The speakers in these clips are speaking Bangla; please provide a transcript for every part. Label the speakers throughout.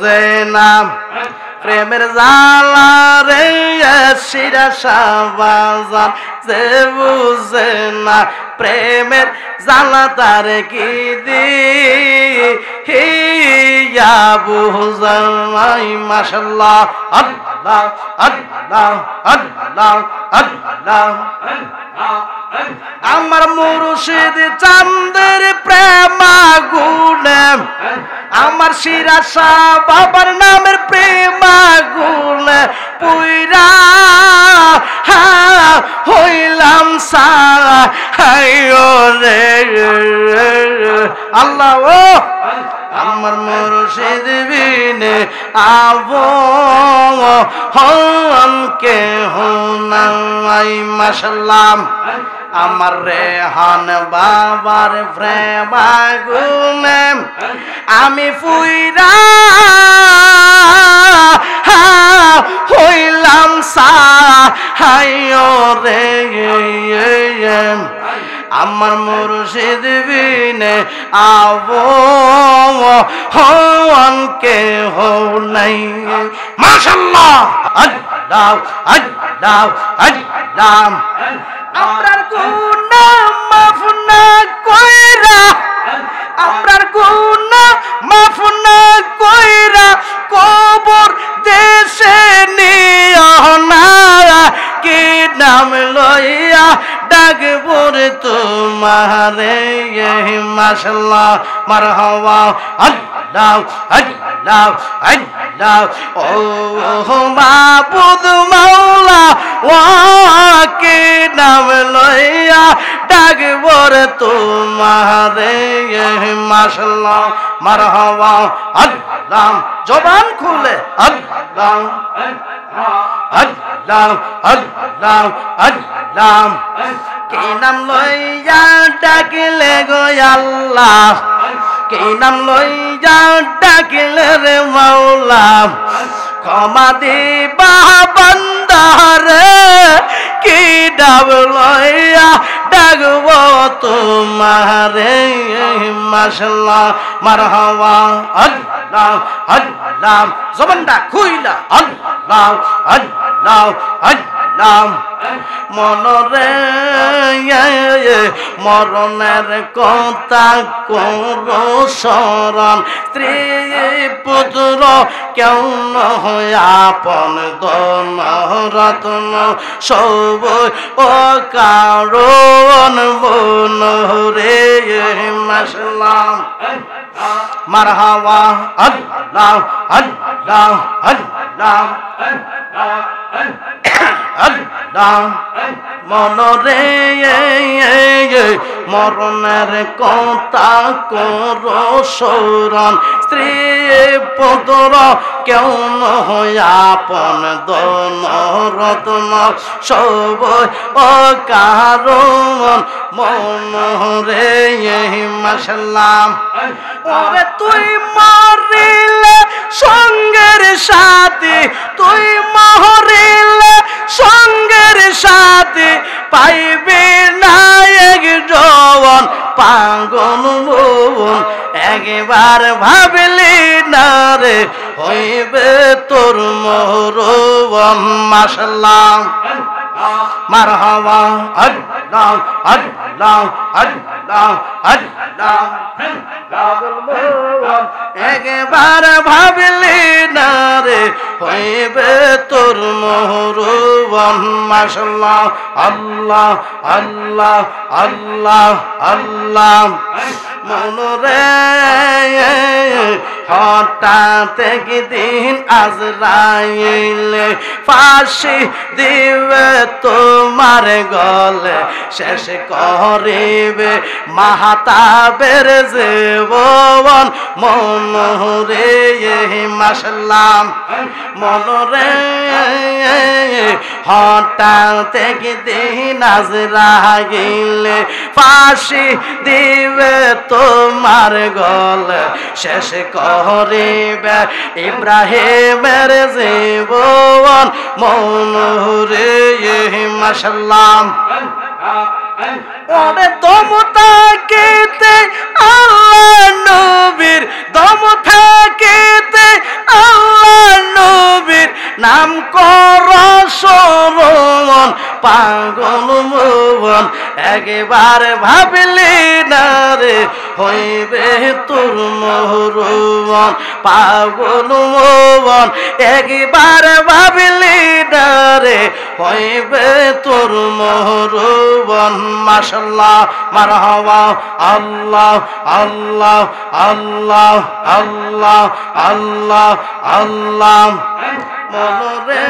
Speaker 1: বুঝে না প্রেমের জালা রে শিরা শাহবাজান যে বুঝে না প্রেমের জালা তার কি দি হিয়া বুঝাই মাশাআল্লাহ আল্লাহ আল্লাহ আল্লাহ আল্লাহ আমার মুর্শিদ চাঁদের প্রেম আগুনে আমার শিরা শাহ বাবার নামের প্রেম আগুনে পুইরা হইলাম সাহায়ো রে আল্লাহ ও আমার মুর্শিদ বিনে আবো হন কে হুনাই মাশাআল্লাহ আমার রেহান বাবার প্রেম আগুনে আমি পুইরা হইলাম সাহায়ো রে আমার মুর্শিদ বিনে আবো হন কে হো নাই মাশাআল্লাহ আল্লাহ আল্লাহ আল্লাহ আমরার গুনাহ মাফ না কইরা আমরার গুনাহ মাফ না কইরা কবর দেশে নিও না কি নাম লইয়া ডাকবো রে তোমারে মাশাআল্লাহ মারহাবা আল্লাহ আল্লাহ আল্লাহ ও মাবুদ মাওলা ওয়াকে নাম লইয়া ডাকবো রে তোমারে মাশাআল্লাহ মারহাবা আল্লাহ জবান খুলে আল্লাহ আল্লাহ আল্লাহ আল্লাহ কি নাম লইয়া ডাকলে গো আল্লাহ কি নাম লইয়া ডাকলে রে মাওলা ক্ষমা দিবা বান্দারে কি নাম লইয়া ডাকবো তোমারে মাশাআল্লাহ মারহাবা আল্লাহ আল্লাহ জবানটা খুইলা আল্লাহ আল্লাহ আল্লাহ মনরে মরণের কথা করো স্মরণ স্ত্রী পুত্র কেউ নয় আপন ধন রত্ন সব ও কারণ মন রে মাশাআল্লাহ মারহাবা আল্লাহ আল্লাহ আল্লাহ আল্লাহ মনরে মরণের কথা করো স্মরণ স্ত্রী পুত্র কেউ নয় আপন ধন রত্ন সব ও কারণ মন রে মাশাআল্লাহ ওরে তুই মরিলে সঙ্গের সাথী তুই মরিলে সঙ্গের সাথে পাইবে না এক যৌবন পাগল মন একবার ভাবলি না রে হইবে তোর মরণ মাশাআল্লাহ মারহাবা আল্লাহ আল্লাহ আল্লাহ আল্লাহ একবার ভাবলি না রে হইবে তোর মরণ মাশাআল্লাহ আল্লাহ আল্লাহ আল্লাহ আল্লাহ মনরে হঠাৎ একদিন আজরাইলে ফাঁসি দিবে তোমার গলে শেষ করিবে মাহতাবের জীবন মনরে মাশাআল্লাহ মনরে হঠাৎ একদিন আজরাইলে ফাঁসি দিবে তোমার গলে শেষ করিবে ইব্রাহিমের জীবন মনরে মাশাআল্লাহ ওরে দম থাকিতে আল্লাহ নবীর দম থাকিতে পাগল মন একবার ভাবলি না রে হইবে তোর মরণ পাগল মন একবার ভাবলি না রে হইবে তোর মরণ মাশাআল্লাহ মারহাবা আল্লাহ আল্লাহ আল্লাহ আল্লাহ আল্লাহ আল্লাহ মনরে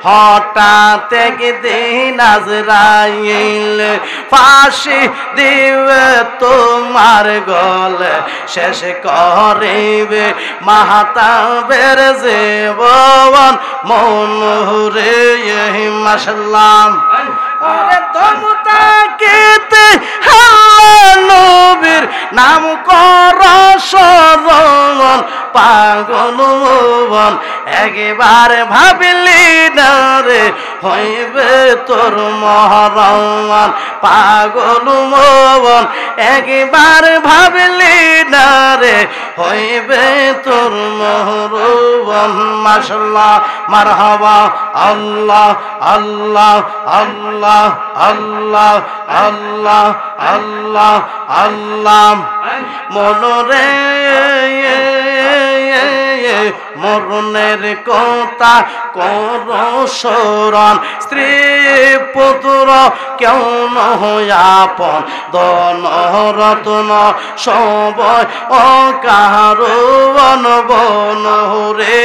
Speaker 1: হঠাৎ একদিন আজরাইল ফাঁসি দিবে তোমার গলে শেষ করিবে মাহতাবের জীবন মনরে মাশাআল্লাহ ওরে তমতাকিতে নবীর নাম কর স্মরণ পাগল মন একবার ভাবলি না রে হইবে তোর মরণ পাগল মন একবার ভাবলি না রে হইবে তোর মরণ মাশাআল্লাহ মারহাবা আল্লাহ আল্লাহ আল্লাহ আল্লাহ আল্লাহ আল্লাহ আল্লাহ মনরে মরণের কথা কর স্মরণ স্ত্রী পুত্র কেউ নয়াপন দন রতন সবই অকারণ বন রে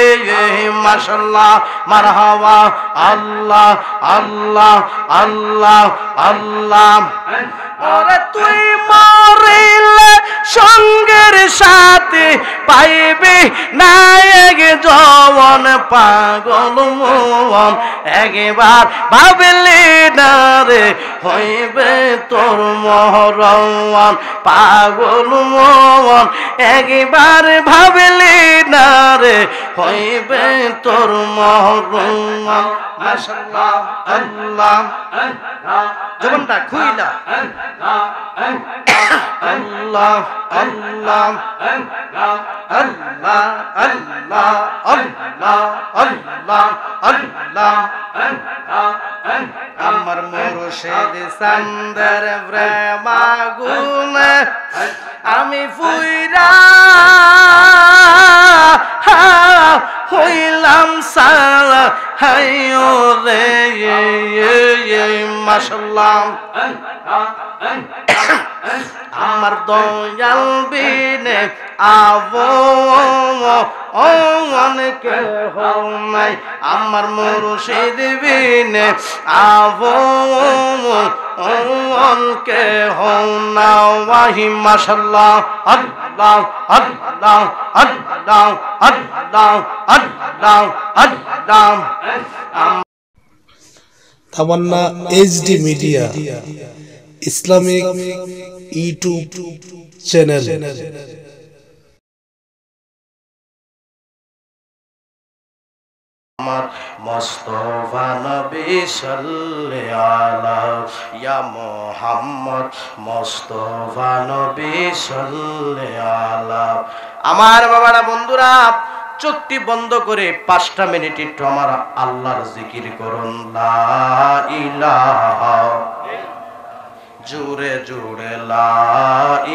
Speaker 1: মাশাআল্লাহ মারহাবা আল্লাহ আল্লাহ আল্লাহ আল্লাহ ওরে তুই মরিলে সঙ্গের সাথে পাইবি না এক যৌবন পাগল মন একবার ভাবলি না রে হইবে তোর মরণ পাগল মন একবার ভাবলি না রে হইবে তোর মরণ মাশাআল্লাহ আল্লাহ জীবনটা খুইলা আল্লাহ আল্লাহ আল্লাহ আল্লাহ আল্লাহ আল্লাহ আল্লাহ আমার মুর্শিদ সান্দের প্রেমাগুণ আমি ফুইরা হইলাম সারা হাইও রে মাশাআল্লাহ আমার দয়াল বিনে আবো অনেকে নাই আমার মুর্শিদ বিনে আবো অনকে না ওয়াহি মাশাআল্লাহ Allah Allah Allah Allah Allah Allah
Speaker 2: Tamanna HD media Islamic YouTube channel
Speaker 1: Mustafa নবী সাল্লাল্লাহু ইয়া মুহাম্মদ মুস্তাফা নবী সাল্লাল্লাহু আমার বাবারা বন্ধুরা চোখটি বন্ধ করে 5টা মিনিট একটু আমার আল্লাহর জিকির করুন লা ইলাহা জুড়ে জুড়ে লা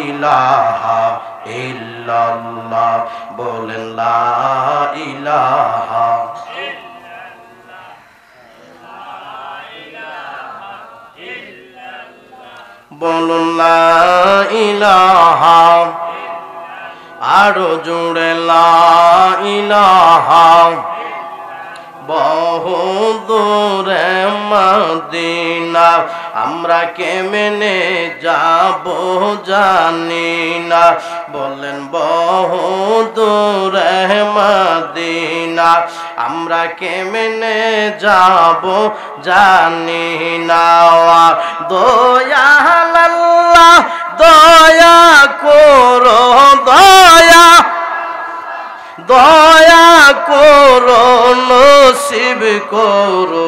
Speaker 1: ইলাহা ইল্লাল্লাহ বলেন লা ইলাহা বলুন লা ইলাহা আরো জুড়ে লা ইলাহা বহু দূরে মদিনা আমরা কেমনে যাব জানি না বলেন বহু দূরে মদিনা আমরা কেমনে যাব জানি না দয়াল আল্লাহ দয়া করো দয়া দয়া করো নসিব করো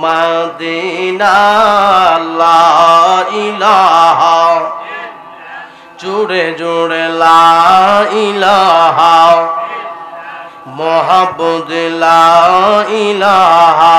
Speaker 1: মদিনা লা ইলাহা জুড়ে জুড়ে লা ইলাহা মুহাম্মদ লা ইলাহা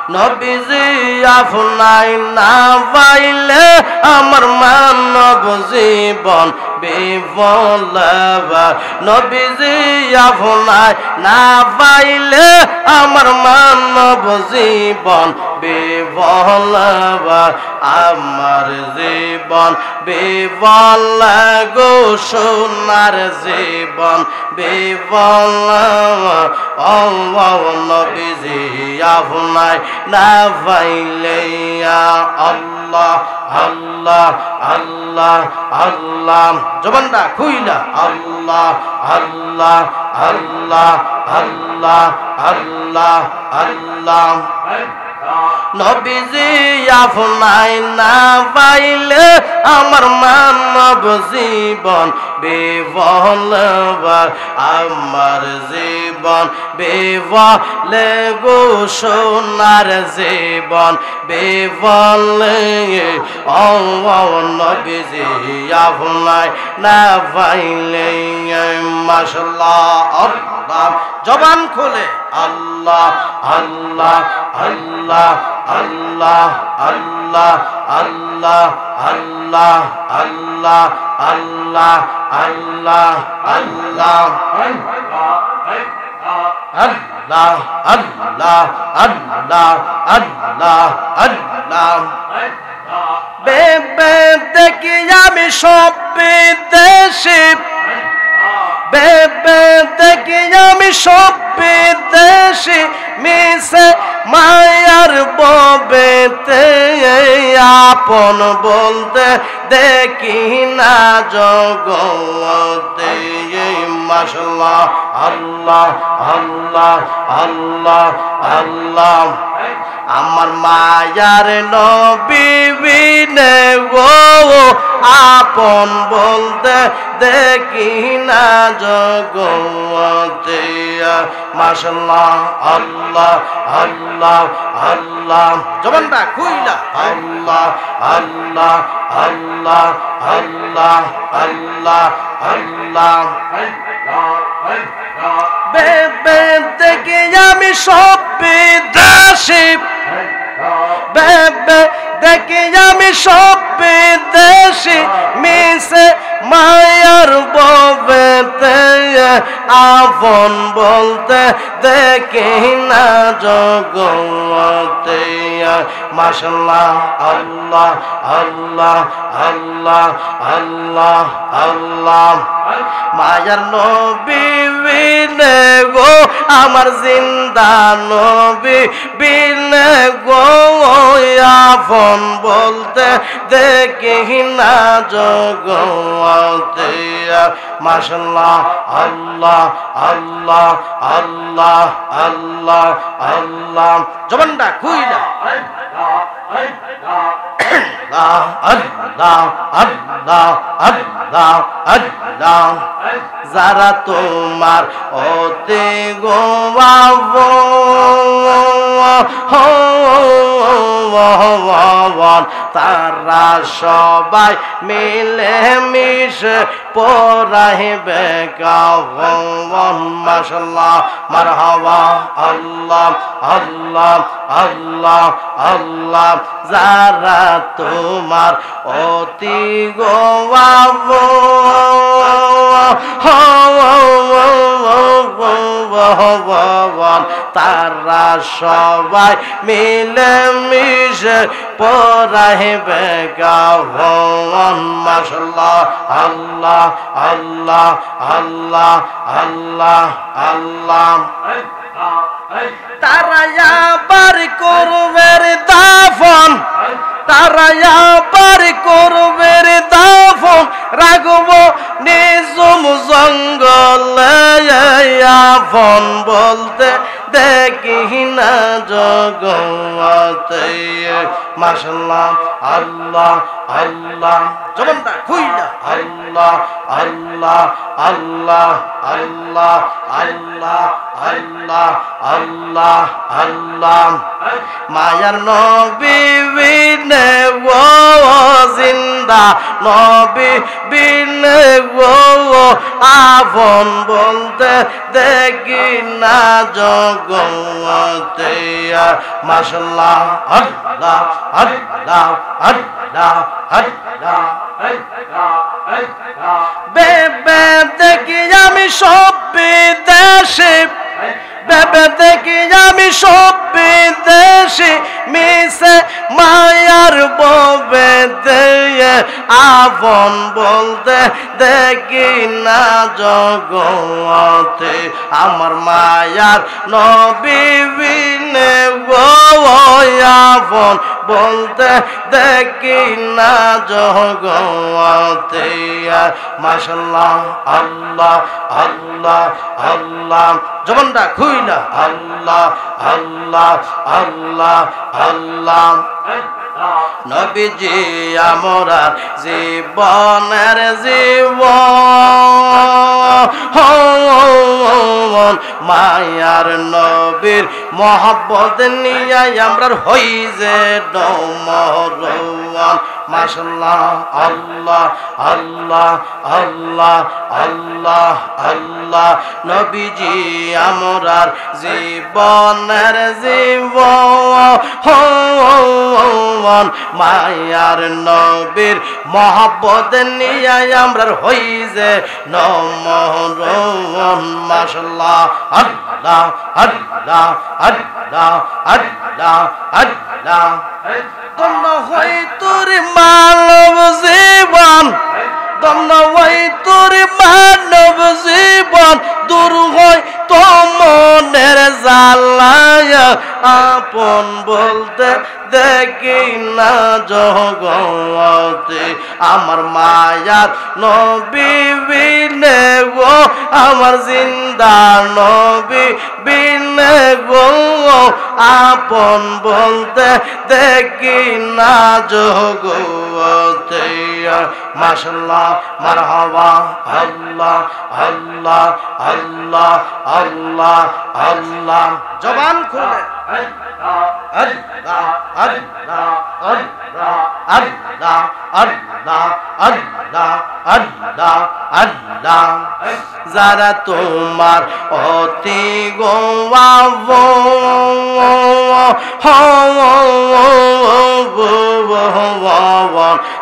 Speaker 1: নবীজি আপনাই না পাইলে আমার মানব জীবন বিফল। নবীজি আপনাই না পাইলে আমার মানব জীবন বিফল। আমার জীবন বিফল গো সোনার জীবন বিফল। নবীজি আপনাই না পাইলে আল্লাহ আল্লাহ আল্লাহ আল্লাহ জবানটা খুইলা আল্লাহ আল্লাহ আল্লাহ আল্লাহ আল্লাহ আল্লাহ। নবীজি আপনাই না পাইলে আমার মানব জীবন বিফল। আমার জীবন বিফল গো সোনার জীবন বিফল। নবীজি আপনাই না পাইলে মাশাআল্লাহ আল্লাহ জবান খুলে আল্লাহ আল্লাহ আল্লাহ আল্লাহ আল্লাহ আল্লাহ আল্লাহ আল্লাহ আল্লাহ আল্লাহ আল্লাহ আল্লাহ আল্লাহ আল্লাহ আল্লাহ আল্লাহ। বেবে দেখি আমি সব বিদেশি, বেবে দেখি আমি সব বিদেশি মিশে মায়ার ববেতে আপন বলতে দেখি না জগতে। মাশাআল্লাহ আল্লাহ আল্লাহ আল্লাহ আল্লাহ। আমার মায়ার নবী বিনে গো আপন বলতে দেখি না জগতে। মাশাআল্লাহ আল্লাহ আল্লাহ আল্লাহ জবানটা খুইলা আল্লাহ আল্লাহ আল্লাহ আল্লাহ আল্লাহ আল্লাহ। বেবে দেখি আমি সব বিদেশি, বেবে দেখি আমি সব বিদেশি মিশে মায়ার ববেতে আপন বলতে দেখি না জগতে। মাশাআল্লাহ আল্লাহ আল্লাহ আল্লাহ আল্লাহ আল্লাহ। মায়ার নবী বিনে গো আমার জিন্দা নবী বিনে গো আপন বলতে দেখি না জগতে। মাশাআল্লাহ আল্লাহ আল্লাহ আল্লাহ আল্লাহ আল্লাহ জবানটা খুইলা আল্লাহ আল্লাহ আল্লাহ আল্লাহ আল্লাহ। যারা তোমার ওতে গোবাব তারা সবাই মিলে মিশে পড়াইবে কাফন। মাশাআল্লাহ মারহাবা আল্লাহ আল্লাহ আল্লাহ আল্লাহ। যারা তোমার অতি গোয়াব তারা সবাই মিলে মিশে পড়াইবে কাফন। মাশাআল্লাহ আল্লাহ আল্লাহ আল্লাহ আল্লাহ আল্লাহ। তারা আবার করবে দাফন, তারা আবার করবে দাফন রাখব নিজম জঙ্গলে আপন বলতে দেখি না জগতে। মাশাআল্লাহ আল্লাহ আল্লাহ জবানটা খুইলা আল্লাহ আল্লাহ আল্লাহ আল্লাহ আল্লাহ আল্লাহ আল্লাহ আল্লাহ মায়ার নবী বিনে ও জিন্দা নবী বিনে ও আপন বলতে দেখি না জগতে মাশাআল্লাহ আল্লাহ আল্লাহ আল্লাহ আল্লাহ বেবে দেখি আমি সব বিদেশে বেবে দেখি আমি সব বিদেশে মিশে মায়ার ববে দিয়ে আপন বলতে দেখি না জগতে আমার মায়ার নবী বিনে গো আপন বলতে দেখি না জগতে মাশাআল্লাহ আল্লাহ আল্লাহ আল্লাহ জবানটা খুইলা আল্লাহ আল্লাহ আল্লাহ আল্লাহ নবীজি আমরার জীবনের জীবন মায়ার নবীর মহব্বত নিয়ে আমরার হই যে ডমরওয়ান মাশাআল্লাহ আল্লাহ আল্লাহ আল্লাহ আল্লাহ আল্লাহ নবীজি আমরার জীবনের জীবন মায়ার নবীর মহব্বত নিয়ে আমরা হই যে নমরওয়ান মাশাআল্লাহ আল্লাহ আল্লাহ আল্লাহ আল্লাহ আল্লাহ দম হই তোর মানব জীবন দম হই তোর মানব জীবন দূর হয় তো মনের জ্বালায়া আপন বলতে দেখি না জগতে আমার মায়ার নবী বিনে গো আমার জিন্দা নবী বিনে গো আপন বলতে দেখি না জগতে মাশাআল্লাহ মারহাবা আল্লাহ আল্লাহ আল্লাহ আল্লাহ আল্লাহ জবান খুলে আল্লাহ আল্লাহ আল্লাহ আল্লাহ আল্লাহ আল্লাহ আল্লাহ আল্লাহ যারা তোমার অতি গোয়াব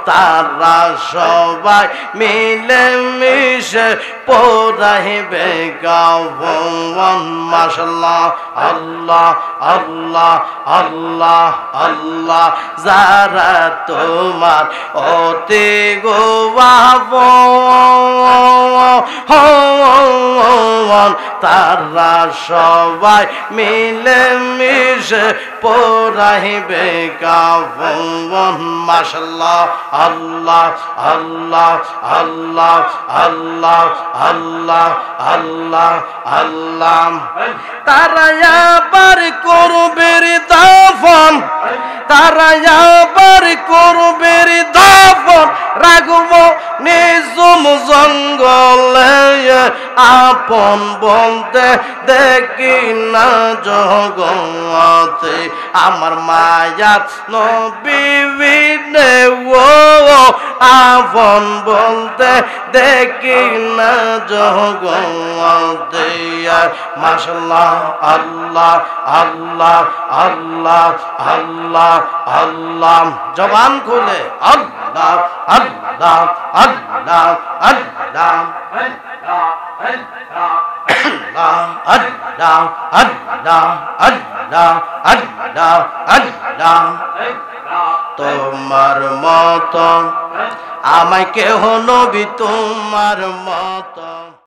Speaker 1: তারা সবাই মিলে মিশে পড়াইবে গাওয়ান মাশাআল্লাহ আল্লাহ আল্লাহ আল্লাহ আল্লাহ যারা তোমার অতি গোয়াব তারা সবাই মিলে মিশে পড়াইবে গাওয়ান মাশাআল্লাহ আল্লাহ আল্লাহ আল্লাহ আল্লাহ আল্লাহ আল্লাহ আল্লাহ তারা আবার করবে দাফন তারা আবার করবে দাফন রাখব নিজম জঙ্গলে আপন বলতে দেখি না জগতে আমার মায়ার নবী বিনে ও আপন বলতে দেখি না জগতে মাশাআল্লাহ আল্লাহ আল্লাহ আল্লাহ আল্লাহ আল্লাহ জবান খুলে আল্লাহ আল্লাহ আল্লাহ আল্লাহ আল্লাহ আল্লাহ আল্লাহ আল্লাহ আল্লাহ তোমার মত আমায় কেহ নবী তোমার মত